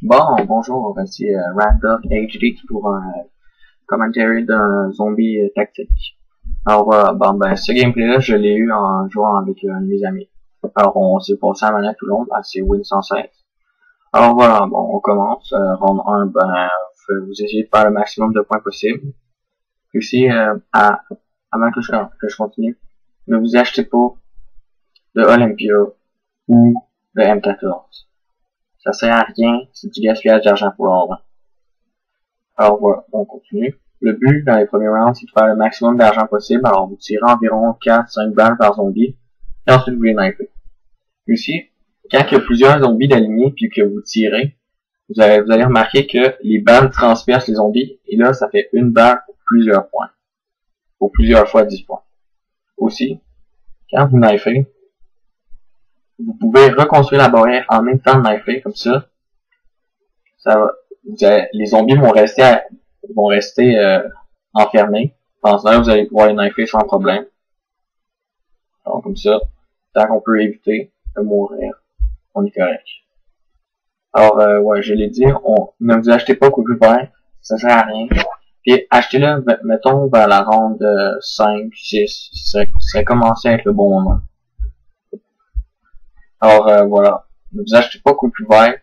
Bon, bonjour, voici Random HD pour un commentary d'un zombie tactique. Alors voilà, bon ben ce gameplay-là, je l'ai eu en jouant avec un de mes amis. Alors on s'est passé à la manette tout le long, c'est Win 116. Alors voilà, bon, on commence. Round 1, ben, vous essayez de faire le maximum de points possible. Ici, avant que je continue, ne vous achetez pas de Olympia ou de M14. Ça sert à rien, c'est du gaspillage d'argent pour l'argent. Alors voilà, on continue. Le but dans les premiers rounds, c'est de faire le maximum d'argent possible. Alors vous tirez environ 4-5 balles par zombie, et ensuite vous les knifez. Ici, quand il y a plusieurs zombies d'alignés puis que vous tirez, vous allez remarquer que les balles transpercent les zombies, et là, ça fait une balle pour plusieurs points. Pour plusieurs fois 10 points. Aussi, quand vous knifez, vous pouvez reconstruire la barrière en même temps de knifer, comme ça. Les zombies vont rester enfermés. Pendant ce temps-là, vous allez pouvoir les knifer sans problème. Alors comme ça, tant qu'on peut éviter de mourir, on est correct. Alors ouais, je l'ai dit, ne vous achetez pas coupe vert, ça sert à rien. Puis achetez-le, mettons, vers la ronde 5, 6, ça serait commencé avec le bon moment. Alors voilà, ne vous achetez pas coupe vert.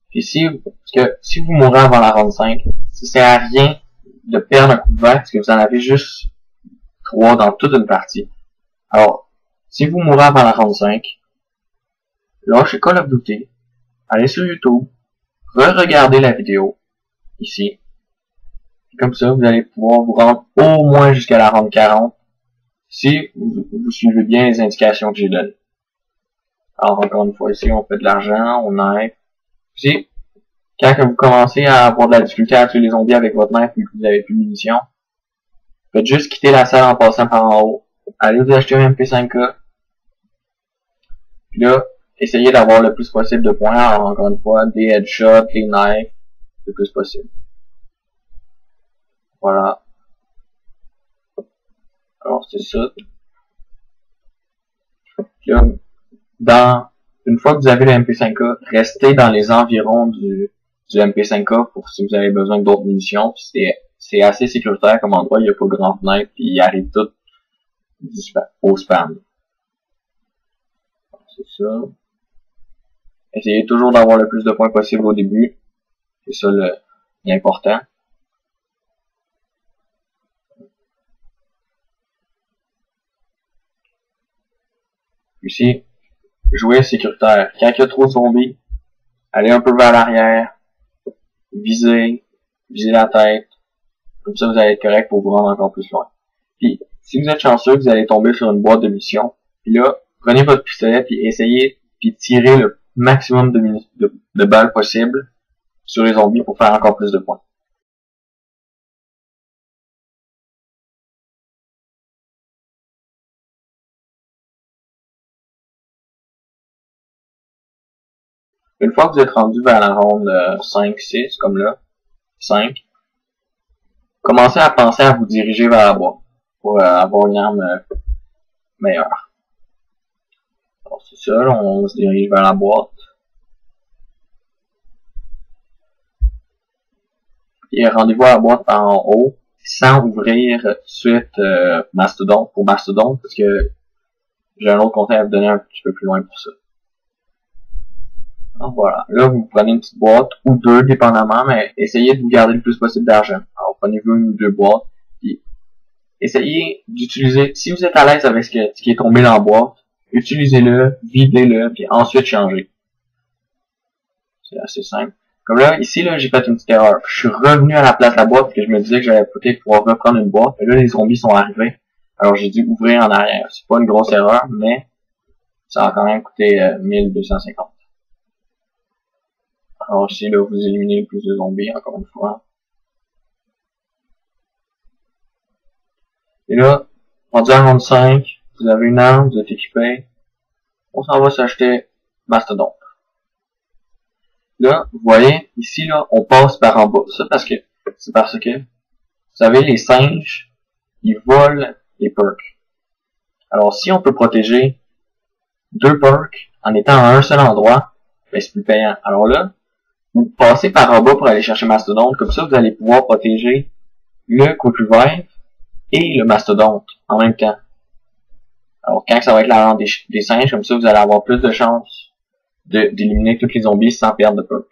Puis si vous mourrez avant la ronde 5, ça sert à rien de perdre un coup de vert parce que vous en avez juste 3 dans toute une partie. Alors, si vous mourrez avant la ronde 5, lâchez Call of Duty, allez sur YouTube, re-regardez la vidéo, ici. Et comme ça, vous allez pouvoir vous rendre au moins jusqu'à la ronde 40 si vous suivez bien les indications que j'ai données. Alors encore une fois, ici, on fait de l'argent, on knife. Puis, quand vous commencez à avoir de la difficulté à tuer les zombies avec votre knife et que vous avez plus de munitions, faites juste quitter la salle en passant par en haut. Allez vous acheter un MP5K. Puis là, essayez d'avoir le plus possible de points. Alors, encore une fois, des headshots, des knives, le plus possible. Voilà. Alors, c'est ça. Puis là, une fois que vous avez le MP5K, restez dans les environs du MP5K pour si vous avez besoin d'autres munitions. C'est assez sécuritaire comme endroit, il n'y a pas grand fenêtre, puis il arrive tout au spam. C'est ça. Essayez toujours d'avoir le plus de points possible au début. C'est ça l'important. Ici, jouez sécuritaire. Quand il y a trop de zombies, allez un peu vers l'arrière, visez la tête. Comme ça, vous allez être correct pour vous rendre encore plus loin. Puis, si vous êtes chanceux, vous allez tomber sur une boîte de munitions. Puis là, prenez votre pistolet puis essayez puis tirez le maximum de balles possible sur les zombies pour faire encore plus de points. Une fois que vous êtes rendu vers la ronde 5, 6, comme là, 5, commencez à penser à vous diriger vers la boîte pour avoir une arme meilleure. Alors c'est ça, on se dirige vers la boîte. Et rendez-vous à la boîte en haut, sans ouvrir tout de suite Mastodon pour Mastodon, parce que j'ai un autre conseil à vous donner un petit peu plus loin pour ça. Donc voilà, là vous prenez une petite boîte, ou deux dépendamment, mais essayez de vous garder le plus possible d'argent. Alors prenez-vous une ou deux boîtes, puis essayez d'utiliser, si vous êtes à l'aise avec ce qui est tombé dans la boîte, utilisez-le, videz-le, puis ensuite changez. C'est assez simple. Comme là, ici, là, j'ai fait une petite erreur. Je suis revenu à la place de la boîte parce que je me disais que j'allais peut-être pouvoir reprendre une boîte. Et là, les zombies sont arrivés. Alors, j'ai dû ouvrir en arrière. C'est pas une grosse erreur, mais ça a quand même coûté 1250. Alors ici, là, vous éliminez plus de zombies, encore une fois. Et là, rendu à round 5, vous avez une arme, vous êtes équipé. On s'en va s'acheter Mastodon. Là, vous voyez, ici, là, on passe par en bas. Ça, c'est parce que, vous savez, les singes, ils volent les perks. Alors, si on peut protéger 2 perks en étant à un seul endroit, ben, c'est plus payant. Alors là, vous passez par en bas pour aller chercher Mastodonte. Comme ça, vous allez pouvoir protéger le Quick Revive et le Mastodonte en même temps. Alors, quand ça va être la ronde des singes, comme ça, vous allez avoir plus de chances d'éliminer tous les zombies sans perdre de perk.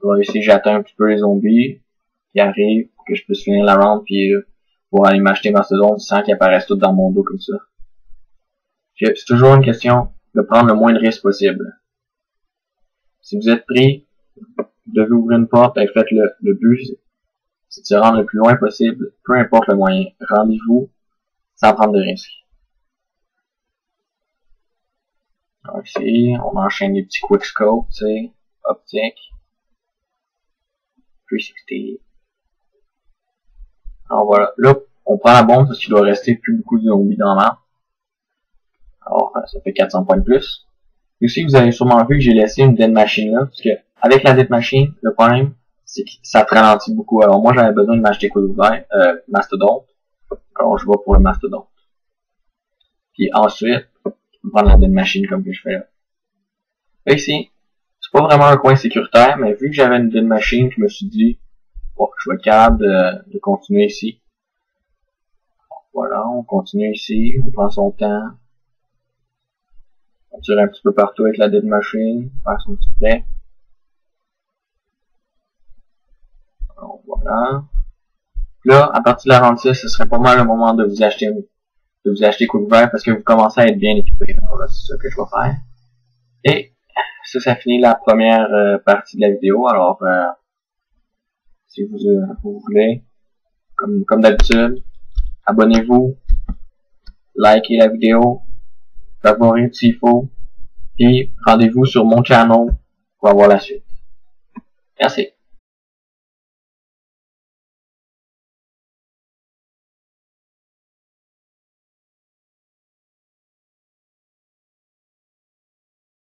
Alors ici, j'attends un petit peu les zombies qui arrivent pour que je puisse finir la round puis pour aller m'acheter Mastodonte sans qu'ils apparaissent tous dans mon dos comme ça. C'est toujours une question de prendre le moins de risques possible. Si vous êtes pris, vous devez ouvrir une porte, et faites-le. Le but, c'est de se rendre le plus loin possible, peu importe le moyen. Rendez-vous sans prendre de risques. Donc ici, on enchaîne les petits quickscopes, tu sais, optique, 360. Alors voilà, là, on prend la bombe parce qu'il doit rester plus beaucoup de zombies dans la map. Alors, ça fait 400 points de plus. Et aussi, vous avez sûrement vu que j'ai laissé une dead machine là, parce que avec la dead machine, le problème, c'est que ça te ralentit beaucoup. Alors moi, j'avais besoin de m'acheter Mastodonte. Alors je vais pour le Mastodonte. Puis ensuite, je vais prendre la dead machine comme que je fais là. Là ici, c'est pas vraiment un coin sécuritaire, mais vu que j'avais une dead machine, je me suis dit, bon, je vais être capable de continuer ici. Voilà, on continue ici, on prend son temps. On tire un petit peu partout avec la dead machine, faire son petit play. Alors voilà. Là, à partir de la round 6, ce serait pas mal le moment de vous acheter Quick Revive parce que vous commencez à être bien équipé. Alors là, c'est ça que je vais faire. Et ça finit la première partie de la vidéo. Alors, si vous voulez, comme d'habitude, abonnez-vous, likez la vidéo, favorisez s'il faut, puis rendez-vous sur mon channel pour avoir la suite. Merci.